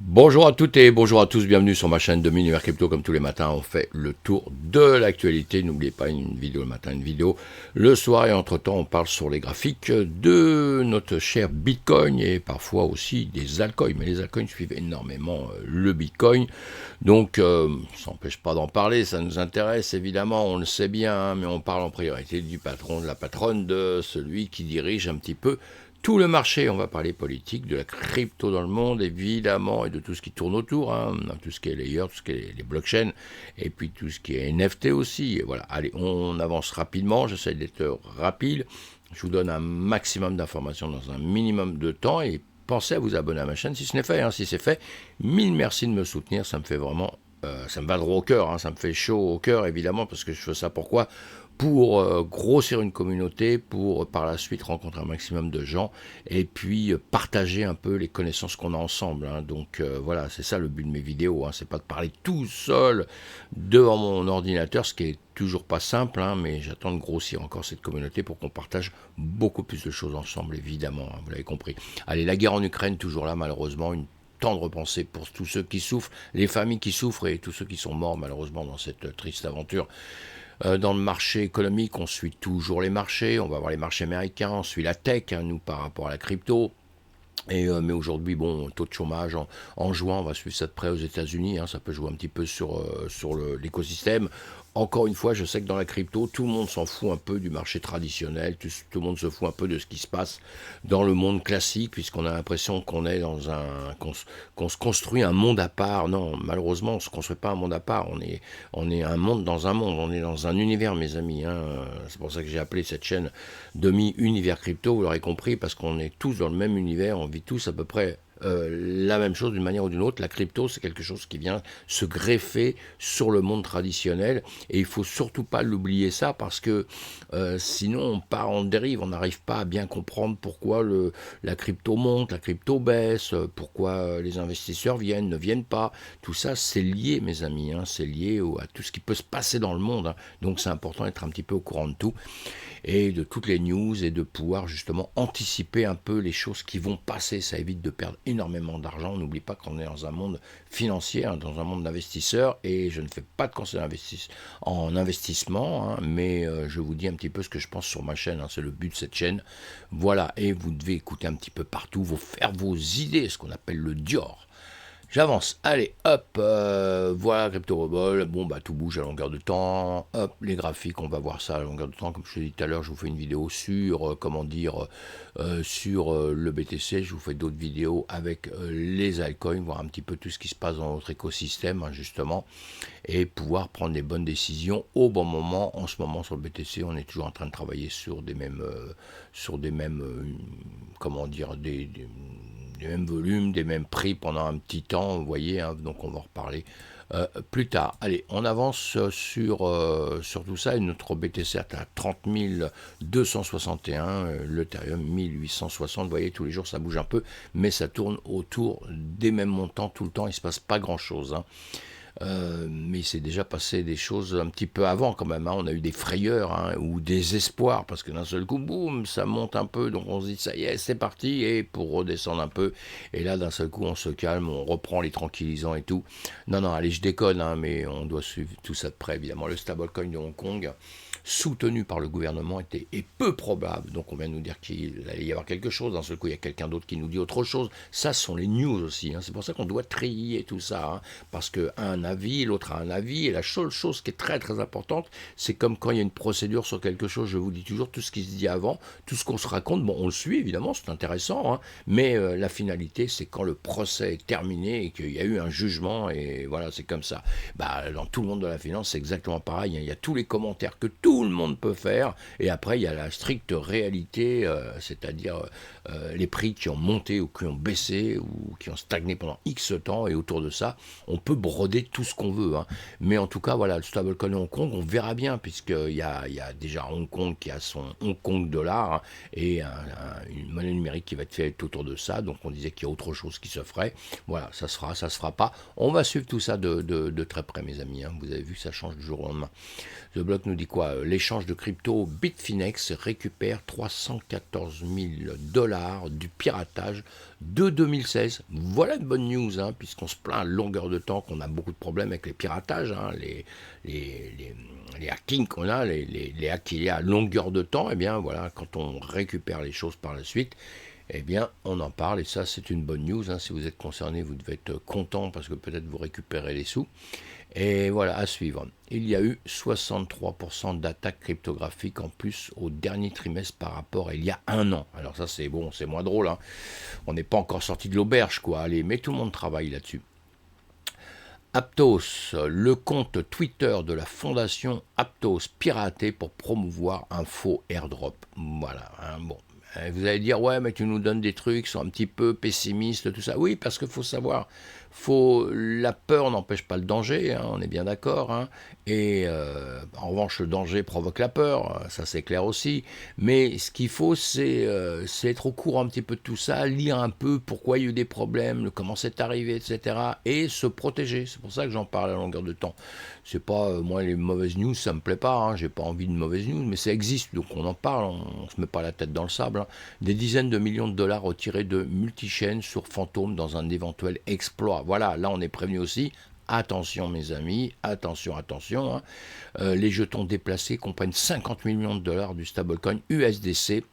Bonjour à toutes et bonjour à tous, bienvenue sur ma chaîne de Univers Crypto. Comme tous les matins, on fait le tour de l'actualité. N'oubliez pas, une vidéo le matin, une vidéo le soir. Et entre-temps, on parle sur les graphiques de notre cher Bitcoin et parfois aussi des altcoins. Mais les altcoins suivent énormément le Bitcoin. Donc, ça n'empêche pas d'en parler, ça nous intéresse évidemment, on le sait bien, hein, mais on parle en priorité du patron, de la patronne, de celui qui dirige un petit peu tout le marché. On va parler politique, de la crypto dans le monde, évidemment, et de tout ce qui tourne autour, hein, tout ce qui est layer, tout ce qui est les blockchains, et puis tout ce qui est NFT aussi. Et voilà, allez, on avance rapidement, j'essaie d'être rapide, je vous donne un maximum d'informations dans un minimum de temps, et pensez à vous abonner à ma chaîne si ce n'est fait. Hein. Si c'est fait, mille merci de me soutenir, ça me fait vraiment... ça me va droit au cœur, hein, ça me fait chaud au cœur évidemment, parce que je fais ça pourquoi pour grossir une communauté, pour par la suite rencontrer un maximum de gens et puis partager un peu les connaissances qu'on a ensemble. Hein. Donc voilà, c'est ça le but de mes vidéos. Hein. C'est pas de parler tout seul devant mon ordinateur, ce qui est toujours pas simple, hein, mais j'attends de grossir encore cette communauté pour qu'on partage beaucoup plus de choses ensemble, évidemment. Hein, vous l'avez compris. Allez, la guerre en Ukraine, toujours là, malheureusement, une tendre pensée pour tous ceux qui souffrent, les familles qui souffrent et tous ceux qui sont morts malheureusement dans cette triste aventure. Dans le marché économique, on suit toujours les marchés, on va voir les marchés américains, on suit la tech, hein, nous par rapport à la crypto. Mais aujourd'hui, bon, taux de chômage en juin, on va suivre ça de près aux États-Unis. Hein, ça peut jouer un petit peu sur l'écosystème. Encore une fois, je sais que dans la crypto, tout le monde s'en fout un peu du marché traditionnel. Tout le monde se fout un peu de ce qui se passe dans le monde classique, puisqu'on a l'impression qu'on est qu'on se construit un monde à part. Non, malheureusement, on ne se construit pas un monde à part. On est un monde dans un monde. On est dans un univers, mes amis. Hein. C'est pour ça que j'ai appelé cette chaîne Demi-Univers Crypto. Vous l'aurez compris, parce qu'on est tous dans le même univers. On vit tous à peu près la même chose d'une manière ou d'une autre. La crypto, c'est quelque chose qui vient se greffer sur le monde traditionnel et il faut surtout pas l'oublier ça parce que sinon on part en dérive, on n'arrive pas à bien comprendre pourquoi la crypto monte, la crypto baisse, pourquoi les investisseurs viennent, ne viennent pas. Tout ça, c'est lié, mes amis, hein, c'est lié à tout ce qui peut se passer dans le monde. Hein. Donc c'est important d'être un petit peu au courant de tout et de toutes les news et de pouvoir justement anticiper un peu les choses qui vont passer. Ça évite de perdre énormément d'argent. On n'oublie pas qu'on est dans un monde financier, hein, dans un monde d'investisseurs et je ne fais pas de conseils en investissement, hein, mais je vous dis un petit peu ce que je pense sur ma chaîne. Hein, c'est le but de cette chaîne. Voilà, et vous devez écouter un petit peu partout, faire vos idées, ce qu'on appelle le Dior. J'avance, allez, hop, voilà, CryptoRebol, bon, bah, tout bouge à longueur de temps, hop, les graphiques, on va voir ça à longueur de temps, comme je te l'ai dit tout à l'heure, je vous fais une vidéo sur, sur le BTC, je vous fais d'autres vidéos avec les altcoins, voir un petit peu tout ce qui se passe dans notre écosystème, hein, justement, et pouvoir prendre les bonnes décisions au bon moment. En ce moment, sur le BTC, on est toujours en train de travailler sur des mêmes, comment dire, des mêmes volumes, des mêmes prix pendant un petit temps, vous voyez, hein, donc on va en reparler plus tard. Allez, on avance sur tout ça, et notre BTC est à 30 261, l'Ethereum 1860, vous voyez, tous les jours ça bouge un peu, mais ça tourne autour des mêmes montants tout le temps, il ne se passe pas grand-chose. Hein. Mais il s'est déjà passé des choses un petit peu avant quand même. Hein. On a eu des frayeurs, hein, ou des espoirs, parce que d'un seul coup, boum, ça monte un peu, donc on se dit ça y est, c'est parti, et pour redescendre un peu, et là d'un seul coup on se calme, on reprend les tranquillisants et tout. Non, non, allez, je déconne, hein, mais on doit suivre tout ça de près, évidemment. Le stablecoin de Hong Kong, soutenu par le gouvernement, est peu probable. Donc on vient de nous dire qu'il allait y avoir quelque chose. D'un seul coup, il y a quelqu'un d'autre qui nous dit autre chose. Ça, ce sont les news aussi. Hein. C'est pour ça qu'on doit trier tout ça. Hein. Parce qu'un a un avis, l'autre a un avis. Et la seule chose qui est très très importante, c'est comme quand il y a une procédure sur quelque chose, je vous dis toujours, tout ce qui se dit avant, tout ce qu'on se raconte, bon, on le suit évidemment, c'est intéressant. Hein. Mais la finalité, c'est quand le procès est terminé et qu'il y a eu un jugement. Et voilà, c'est comme ça. Bah, dans tout le monde de la finance, c'est exactement pareil. Hein. Il y a tous les commentaires que tout le monde peut faire, et après il y a la stricte réalité, c'est-à-dire les prix qui ont monté ou qui ont baissé ou qui ont stagné pendant X temps, et autour de ça, on peut broder tout ce qu'on veut. Hein. Mais en tout cas, voilà, le stablecoin Hong Kong, on verra bien, puisqu'il y a déjà Hong Kong qui a son Hong Kong dollar, hein, et une monnaie numérique qui va être faite autour de ça, donc on disait qu'il y a autre chose qui se ferait. Voilà, ça se fera pas. On va suivre tout ça de très près, mes amis. Hein. Vous avez vu, ça change du jour au lendemain. The Block nous dit quoi l'échange de crypto Bitfinex récupère 314 000 $ du piratage de 2016. Voilà une bonne news, hein, puisqu'on se plaint à longueur de temps qu'on a beaucoup de problèmes avec les piratages, hein, les hackings qu'on a, les hacks qu'il y a à longueur de temps. Et bien voilà, quand on récupère les choses par la suite, eh bien, on en parle, et ça, c'est une bonne news, hein. Si vous êtes concerné, vous devez être content, parce que peut-être vous récupérez les sous. Et voilà, à suivre. Il y a eu 63% d'attaques cryptographiques en plus au dernier trimestre par rapport à il y a un an. Alors ça, c'est bon, c'est moins drôle, hein. On n'est pas encore sorti de l'auberge, quoi. Allez, mais tout le monde travaille là-dessus. Aptos, le compte Twitter de la fondation Aptos piraté pour promouvoir un faux airdrop. Voilà, hein, bon. Vous allez dire, ouais, mais tu nous donnes des trucs qui sont un petit peu pessimistes, tout ça. Oui, parce qu'il faut savoir, la peur n'empêche pas le danger, hein, on est bien d'accord. Hein, et en revanche, le danger provoque la peur, ça c'est clair aussi. Mais ce qu'il faut, c'est être au courant un petit peu de tout ça, lire un peu pourquoi il y a eu des problèmes, comment c'est arrivé, etc. Et se protéger. C'est pour ça que j'en parle à longueur de temps. C'est pas, moi, les mauvaises news, ça me plaît pas. Hein, j'ai pas envie de mauvaises news, mais ça existe, donc on en parle, on se met pas la tête dans le sable. Hein. Des dizaines de millions de dollars retirés de multichaînes sur Phantom dans un éventuel exploit. Voilà, là on est prévenu aussi. Attention mes amis, attention, attention. Hein. Les jetons déplacés comprennent 50 millions de dollars du stablecoin USDC.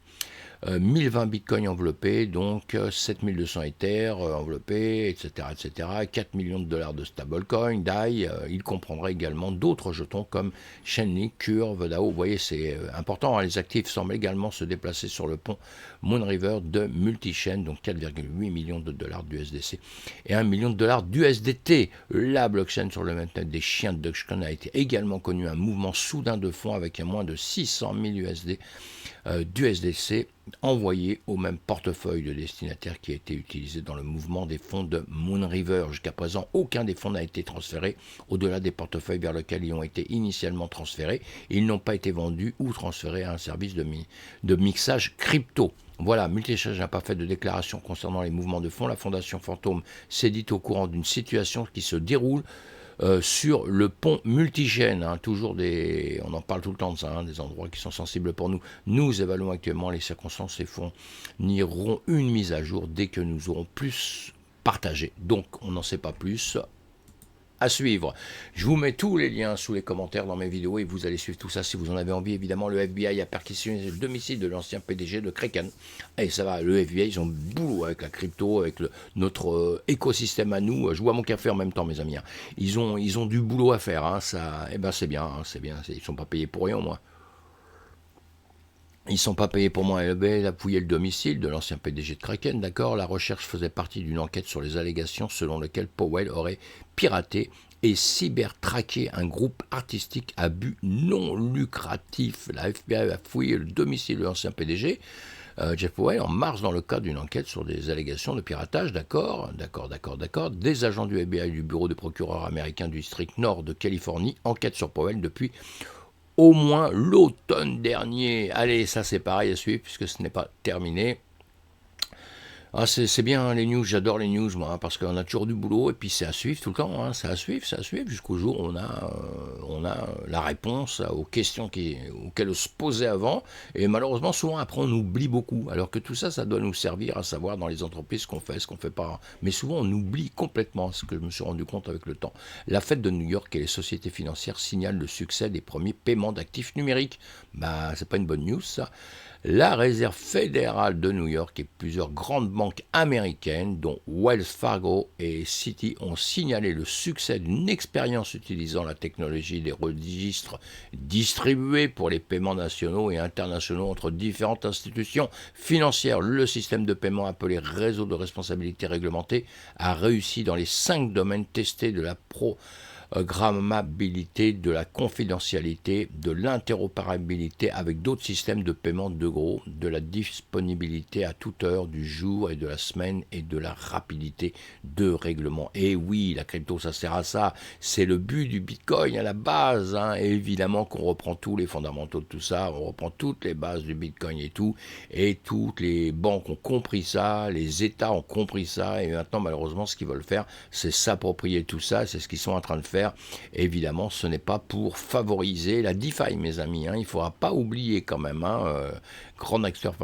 1020 bitcoins enveloppés, donc 7200 Ethers enveloppés, etc., etc., 4 millions de dollars de stablecoin, DAI, il comprendra également d'autres jetons comme Chainlink, Curve, DAO. Vous voyez, c'est important, hein, les actifs semblent également se déplacer sur le pont Moonriver de multichain, donc 4,8 millions de dollars d'USDC et 1 million de dollars d'USDT. La blockchain sur le mainnet des chiens de Dogecoin a été également connu un mouvement soudain de fonds avec un moins de 600 000 USD d'USDC envoyé au même portefeuille de destinataire qui a été utilisé dans le mouvement des fonds de Moonriver. Jusqu'à présent, aucun des fonds n'a été transféré au-delà des portefeuilles vers lesquels ils ont été initialement transférés. Ils n'ont pas été vendus ou transférés à un service de mixage crypto. Voilà, Multichange n'a pas fait de déclaration concernant les mouvements de fonds. La fondation Phantom s'est dite au courant d'une situation qui se déroule sur le pont multigène, hein, on en parle tout le temps de ça, hein, des endroits qui sont sensibles pour nous. Nous évaluons actuellement les circonstances et fournirons une mise à jour dès que nous aurons plus partagé. Donc on n'en sait pas plus. À suivre. Je vous mets tous les liens sous les commentaires dans mes vidéos et vous allez suivre tout ça si vous en avez envie. Évidemment, le FBI a perquisitionné le domicile de l'ancien PDG de Kraken. Et ça va, le FBI, ils ont boulot avec la crypto, avec notre écosystème à nous. Je bois mon café en même temps, mes amis. Hein. Ils ont du boulot à faire. Hein. Ça, eh ben, c'est bien, hein, c'est bien. Ils ne sont pas payés pour rien, au moins. Ils ne sont pas payés pour moi. Elle a fouillé le domicile de l'ancien PDG de Kraken, d'accord. La recherche faisait partie d'une enquête sur les allégations selon lesquelles Powell aurait piraté et cybertraqué un groupe artistique à but non lucratif. La FBI a fouillé le domicile de l'ancien PDG, Jeff Powell, en mars dans le cadre d'une enquête sur des allégations de piratage, d'accord. Des agents du FBI du bureau de procureur américain du district nord de Californie enquêtent sur Powell depuis au moins l'automne dernier. Allez, ça c'est pareil à suivre puisque ce n'est pas terminé. Ah, c'est bien hein, les news, j'adore les news moi, hein, parce qu'on a toujours du boulot et puis c'est à suivre tout le temps, hein, c'est à suivre jusqu'au jour où on a la réponse aux questions auxquelles on se posait avant et malheureusement souvent après on oublie beaucoup, alors que tout ça, ça doit nous servir à savoir dans les entreprises ce qu'on fait pas, mais souvent on oublie complètement, ce que je me suis rendu compte avec le temps. La fête de New York et les sociétés financières signalent le succès des premiers paiements d'actifs numériques. Bah, c'est pas une bonne news ça. La Réserve fédérale de New York et plusieurs grandes banques américaines, dont Wells Fargo et Citi, ont signalé le succès d'une expérience utilisant la technologie des registres distribués pour les paiements nationaux et internationaux entre différentes institutions financières. Le système de paiement appelé réseau de responsabilité réglementée a réussi dans les 5 domaines testés de la programmabilité, de la confidentialité, de l'interopérabilité avec d'autres systèmes de paiement de gros, de la disponibilité à toute heure du jour et de la semaine et de la rapidité de règlement. Et oui, la crypto, ça sert à ça. C'est le but du Bitcoin à la base. Hein. Et évidemment qu'on reprend tous les fondamentaux de tout ça, on reprend toutes les bases du Bitcoin et tout. Et toutes les banques ont compris ça, les États ont compris ça. Et maintenant, malheureusement, ce qu'ils veulent faire, c'est s'approprier tout ça. C'est ce qu'ils sont en train de faire. faire. Et évidemment, ce n'est pas pour favoriser la DeFi, mes amis. Il ne faudra pas oublier quand même, grand acteur.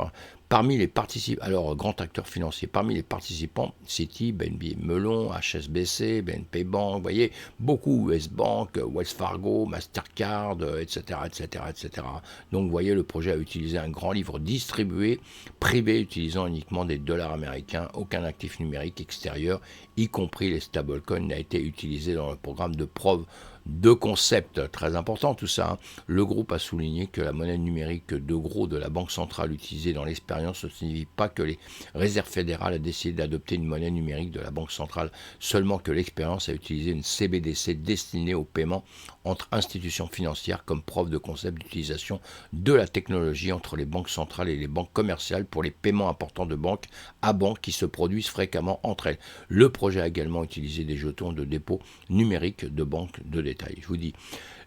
Parmi les participants, alors grand acteur financier, parmi les participants, Citi, BNP Melon, HSBC, BNP Bank, vous voyez, beaucoup, US Bank, Wells Fargo, Mastercard, etc., etc., etc. Donc vous voyez, le projet a utilisé un grand livre distribué, privé, utilisant uniquement des dollars américains, aucun actif numérique extérieur, y compris les stablecoins, n'a été utilisé dans le programme de preuve de concept, très important tout ça. Le groupe a souligné que la monnaie numérique de gros de la Banque centrale utilisée dans l'expérience ne signifie pas que les réserves fédérales a décidé d'adopter une monnaie numérique de la Banque centrale, seulement que l'expérience a utilisé une CBDC destinée au paiement entre institutions financières comme preuve de concept d'utilisation de la technologie entre les banques centrales et les banques commerciales pour les paiements importants de banque à banque qui se produisent fréquemment entre elles. Le projet a également utilisé des jetons de dépôt numériques de banques de détail. Je vous dis,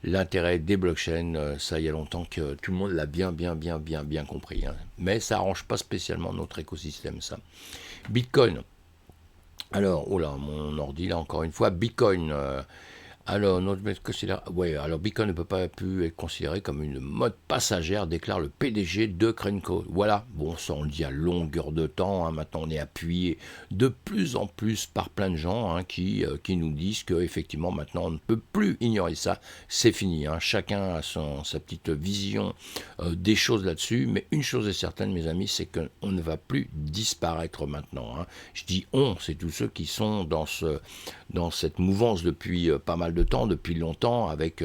l'intérêt des blockchains, ça il y a longtemps que tout le monde l'a bien compris. Mais ça n'arrange pas spécialement notre écosystème, ça. Bitcoin. Alors, oh là, mon ordi là, encore une fois, Bitcoin. Alors, alors Bitcoin ne peut pas plus être considéré comme une mode passagère, déclare le PDG de Crenco. Voilà, bon, ça on le dit à longueur de temps, maintenant on est appuyé de plus en plus par plein de gens qui nous disent qu'effectivement maintenant on ne peut plus ignorer ça, c'est fini. Chacun a sa petite vision des choses là-dessus, mais une chose est certaine, mes amis, c'est qu'on ne va plus disparaître maintenant. Je dis on, c'est tous ceux qui sont dans cette mouvance depuis pas mal de temps, depuis longtemps, avec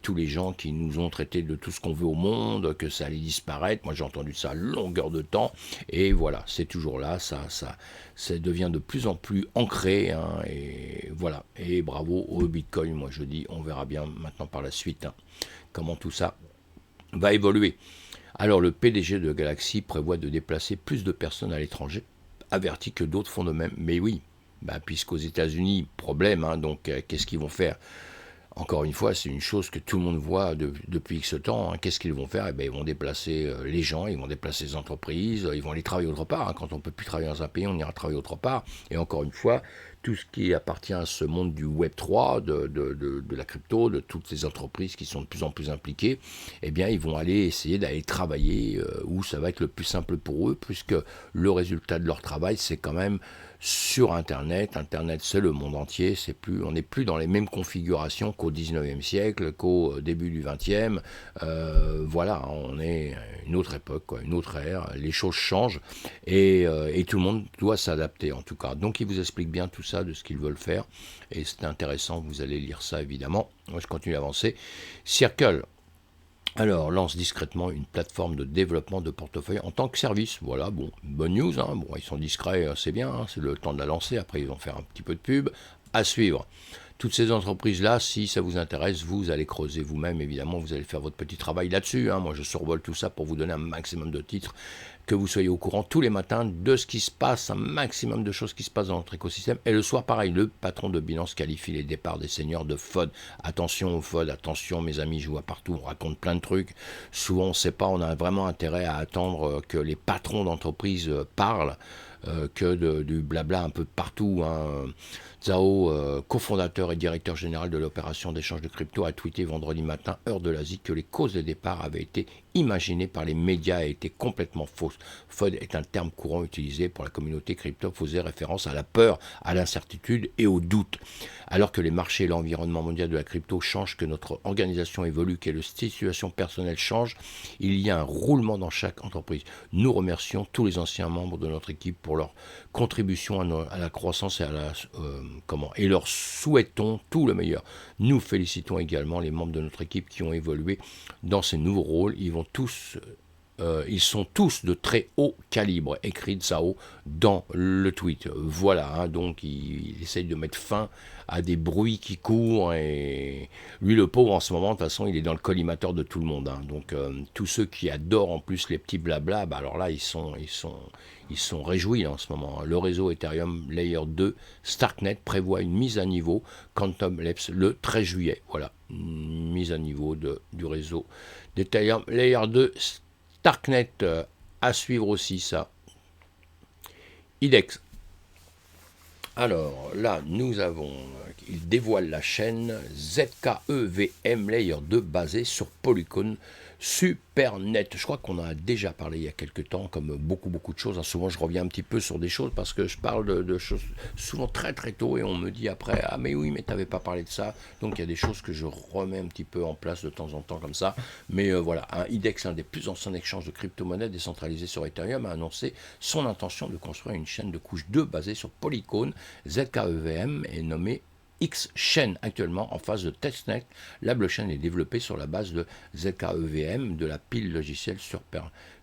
tous les gens qui nous ont traités de tout ce qu'on veut au monde, que ça allait disparaître. Moi j'ai entendu ça à longueur de temps, et voilà, c'est toujours là, ça devient de plus en plus ancré, et voilà, et bravo au Bitcoin, moi je dis, on verra bien maintenant par la suite comment tout ça va évoluer. Alors le PDG de Galaxy prévoit de déplacer plus de personnes à l'étranger, avertit que d'autres font de même, mais oui, puisqu'aux États-Unis, problème, donc qu'est-ce qu'ils vont faire? Encore une fois, c'est une chose que tout le monde voit depuis ce temps. Qu'est-ce qu'ils vont faire? Ils vont déplacer les gens, ils vont déplacer les entreprises, ils vont aller travailler autre part. Quand on ne peut plus travailler dans un pays, on ira travailler autre part. Et encore une fois, tout ce qui appartient à ce monde du Web3, de la crypto, de toutes ces entreprises qui sont de plus en plus impliquées, ils vont aller essayer d'aller travailler où ça va être le plus simple pour eux, puisque le résultat de leur travail, c'est quand même sur Internet. Internet, c'est le monde entier. On n'est plus dans les mêmes configurations qu'au 19e siècle, qu'au début du 20e. Voilà, on est une autre époque, une autre ère. Les choses changent et tout le monde doit s'adapter, en tout cas. Donc, il vous explique bien tout ça de ce qu'ils veulent faire. Et c'est intéressant, vous allez lire ça, évidemment. Moi, je continue à avancer. Circle. Alors, lance discrètement une plateforme de développement de portefeuille en tant que service. Voilà, bon, bonne news. Bon, ils sont discrets, c'est bien, c'est le temps de la lancer. Après, ils vont faire un petit peu de pub. À suivre. Toutes ces entreprises-là, si ça vous intéresse, vous allez creuser vous-même, évidemment, vous allez faire votre petit travail là-dessus. Moi, je survole tout ça pour vous donner un maximum de titres, que vous soyez au courant tous les matins de ce qui se passe, un maximum de choses qui se passent dans notre écosystème. Et le soir, pareil, le patron de Binance qualifie les départs des seigneurs de FOD. Attention aux FOD, attention mes amis, je vois partout, on raconte plein de trucs. Souvent, on ne sait pas, on a vraiment intérêt à attendre que les patrons d'entreprise parlent, que du blabla un peu partout. Zhao, cofondateur et directeur général de l'opération d'échange de crypto, a tweeté vendredi matin, heure de l'Asie, que les causes des départs avaient été imaginées par les médias et étaient complètement fausses. FOD est un terme courant utilisé pour la communauté crypto, faisait référence à la peur, à l'incertitude et au doute. Alors que les marchés et l'environnement mondial de la crypto changent, que notre organisation évolue, que la situation personnelle change, il y a un roulement dans chaque entreprise. Nous remercions tous les anciens membres de notre équipe pour leur contribution à la croissance et et leur souhaitons tout le meilleur. Nous félicitons également les membres de notre équipe qui ont évolué dans ces nouveaux rôles. Ils sont tous de très haut calibre, écrit Zhao dans le tweet. Voilà, donc il essaye de mettre fin à des bruits qui courent, et lui, le pauvre, en ce moment, de toute façon, il est dans le collimateur de tout le monde. Donc tous ceux qui adorent en plus les petits blabla, alors là, ils sont réjouis en ce moment. Le réseau Ethereum Layer 2 Starknet prévoit une mise à niveau Quantum Labs le 13 juillet. Voilà, une mise à niveau du réseau d'Ethereum Layer 2 Starknet, à suivre aussi ça. IDEX. Alors là, nous avons il dévoile la chaîne ZKEVM Layer 2 basée sur Polygon SuperNet. Je crois qu'on en a déjà parlé il y a quelques temps, comme beaucoup de choses. Souvent, je reviens un petit peu sur des choses parce que je parle de choses souvent très tôt et on me dit après, ah mais oui, mais t'avais pas parlé de ça. Donc il y a des choses que je remets un petit peu en place de temps en temps comme ça. Mais voilà, IDEX, un des plus anciens échanges de crypto-monnaies décentralisés sur Ethereum, a annoncé son intention de construire une chaîne de couche 2 basée sur Polygon. ZKEVM est nommée X-Chain actuellement en phase de testnet. La blockchain est développée sur la base de ZKEVM, de la pile logicielle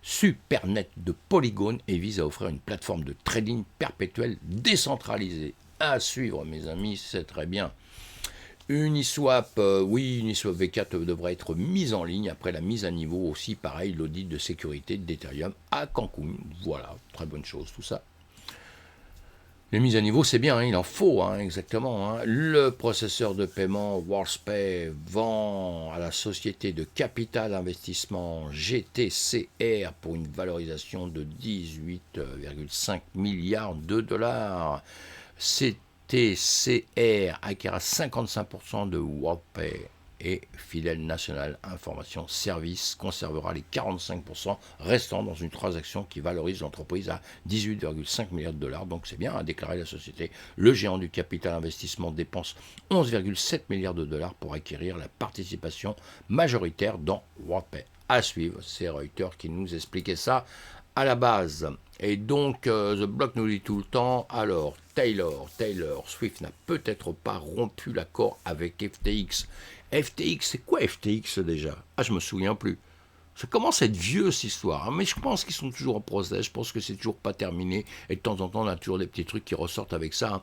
SuperNet de Polygon et vise à offrir une plateforme de trading perpétuel décentralisée. À suivre, mes amis, c'est très bien. Uniswap, oui, Uniswap V4 devrait être mise en ligne après la mise à niveau aussi, pareil, l'audit de sécurité d'Ethereum à Cancun. Voilà, très bonne chose tout ça. Les mises à niveau, c'est bien, hein, il en faut, hein, exactement. Hein. Le processeur de paiement WorldPay vend à la société de capital investissement GTCR pour une valorisation de 18,5 milliards de dollars. GTCR acquiert 55% de WorldPay et Fidèle National Information Service conservera les 45% restants dans une transaction qui valorise l'entreprise à 18,5 milliards de dollars. Donc c'est bien, a déclaré la société. Le géant du capital investissement dépense 11,7 milliards de dollars pour acquérir la participation majoritaire dans WorldPay. À suivre, c'est Reuters qui nous expliquait ça à la base. Et donc, The Block nous dit tout le temps, alors, Taylor Swift n'a peut-être pas rompu l'accord avec FTX. FTX, c'est quoi FTX déjà? Ah, je me souviens plus. Ça commence à être vieux cette histoire, hein, mais je pense qu'ils sont toujours en procès, je pense que c'est toujours pas terminé, et de temps en temps on a toujours des petits trucs qui ressortent avec ça. Hein.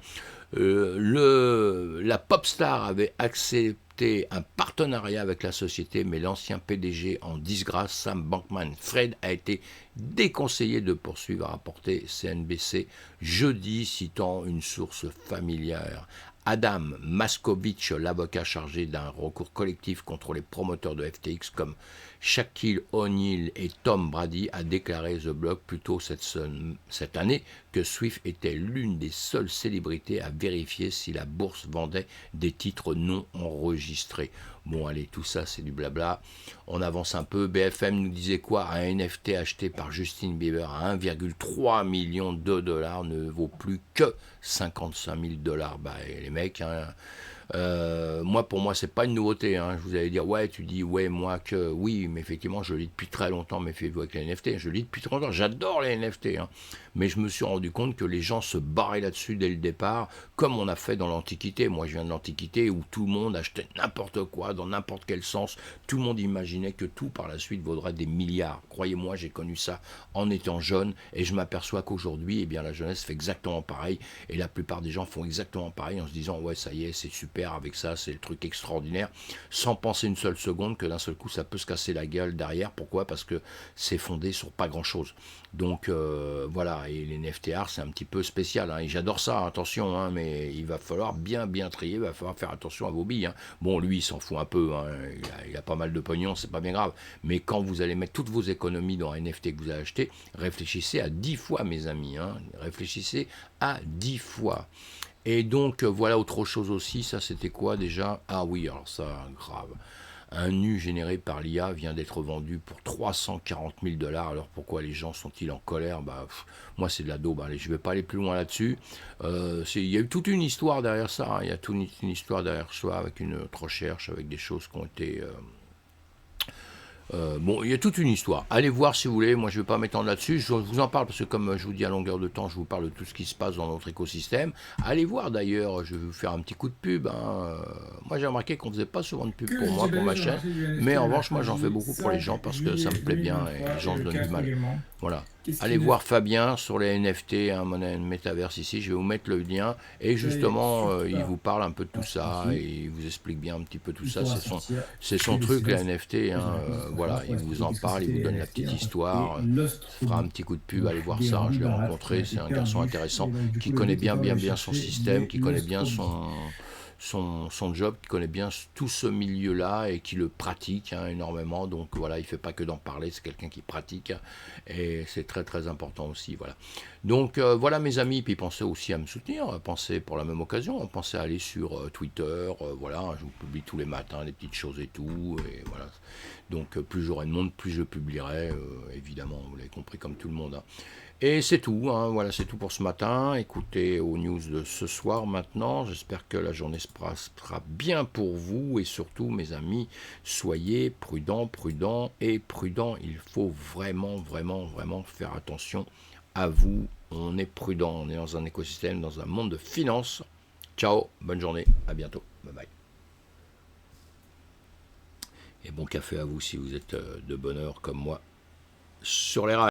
La pop star avait accepté un partenariat avec la société, mais l'ancien PDG en disgrâce, Sam Bankman-Fried, a été déconseillé de poursuivre, a rapporté CNBC jeudi, citant une source familière. Adam Maskovitch, l'avocat chargé d'un recours collectif contre les promoteurs de FTX comme Shaquille O'Neal et Tom Brady, a déclaré The Block plus tôt cette année que Swift était l'une des seules célébrités à vérifier si la bourse vendait des titres non enregistrés. Bon, allez, tout ça, c'est du blabla. On avance un peu. BFM nous disait quoi? Un NFT acheté par Justin Bieber à 1,3 million de dollars ne vaut plus que 55 000 dollars. Bah, les mecs, hein, pour moi, c'est pas une nouveauté. Hein. Je vous allais dire, ouais, tu dis, ouais, moi que oui, mais effectivement, je lis depuis très longtemps, méfiez-vous avec les NFT. Je lis depuis très longtemps, j'adore les NFT. Hein. Mais je me suis rendu compte que les gens se barraient là-dessus dès le départ, comme on a fait dans l'Antiquité. Moi, je viens de l'Antiquité où tout le monde achetait n'importe quoi, dans n'importe quel sens. Tout le monde imaginait que tout, par la suite, vaudrait des milliards. Croyez-moi, j'ai connu ça en étant jeune, et je m'aperçois qu'aujourd'hui, eh bien, la jeunesse fait exactement pareil, et la plupart des gens font exactement pareil en se disant, ouais, ça y est, c'est super avec ça, c'est le truc extraordinaire, sans penser une seule seconde que d'un seul coup, ça peut se casser la gueule derrière. Pourquoi? Parce que c'est fondé sur pas grand-chose. Donc, voilà, et les NFTR, c'est un petit peu spécial, hein, et j'adore ça, attention, hein, mais il va falloir bien trier, il va falloir faire attention à vos billes. Hein. Bon, lui, il s'en fout un peu, hein, il a pas mal de pognon, c'est pas bien grave, mais quand vous allez mettre toutes vos économies dans un NFT que vous avez acheté, réfléchissez à 10 fois, mes amis, hein, réfléchissez à 10 fois. Et donc, voilà autre chose aussi, ça c'était quoi déjà? Ah oui, alors ça, grave. Un nu généré par l'IA vient d'être vendu pour 340 000 dollars. Alors pourquoi les gens sont-ils en colère? Moi c'est de la daube. Allez, je ne vais pas aller plus loin là-dessus. Il y a eu toute une histoire derrière ça. Hein. Il y a toute une histoire derrière ça avec une autre recherche, avec des choses qui ont été... bon, il y a toute une histoire. Allez voir si vous voulez. Moi, je ne vais pas m'étendre là-dessus. Je vous en parle parce que, comme je vous dis à longueur de temps, je vous parle de tout ce qui se passe dans notre écosystème. Allez voir d'ailleurs. Je vais vous faire un petit coup de pub. Hein. Moi, j'ai remarqué qu'on ne faisait pas souvent de pub pour moi, pour ma chaîne. Mais en revanche, moi, j'en fais beaucoup pour les gens parce que ça me plaît bien et les gens se donnent du mal. Voilà. Allez voir Fabien sur les NFT, hein, monnaie métaverse ici, je vais vous mettre le lien, et justement il vous parle un peu de tout ça, et il vous explique bien un petit peu tout ça, c'est son truc les NFT, hein, voilà, il vous en parle, il vous donne la petite histoire, fera un petit coup de pub, allez voir ça, hein, je l'ai rencontré, c'est un garçon intéressant, qui connaît bien son système, qui connaît bien son job, qui connaît bien tout ce milieu-là et qui le pratique énormément. Donc voilà, il ne fait pas que d'en parler, c'est quelqu'un qui pratique et c'est très très important aussi. Voilà. Donc voilà mes amis, puis pensez aussi à me soutenir, pensez pour la même occasion, pensez à aller sur Twitter, voilà, je vous publie tous les matins des petites choses et tout, et voilà. Donc plus j'aurai de monde, plus je publierai, évidemment, vous l'avez compris comme tout le monde. Et c'est tout, voilà, c'est tout pour ce matin. Écoutez aux news de ce soir maintenant. J'espère que la journée sera bien pour vous et surtout, mes amis, soyez prudents, prudents et prudents. Il faut vraiment, vraiment, vraiment faire attention à vous. On est prudent, on est dans un écosystème, dans un monde de finances. Ciao, bonne journée, à bientôt, bye bye. Et bon café à vous si vous êtes de bonne heure comme moi sur les rails.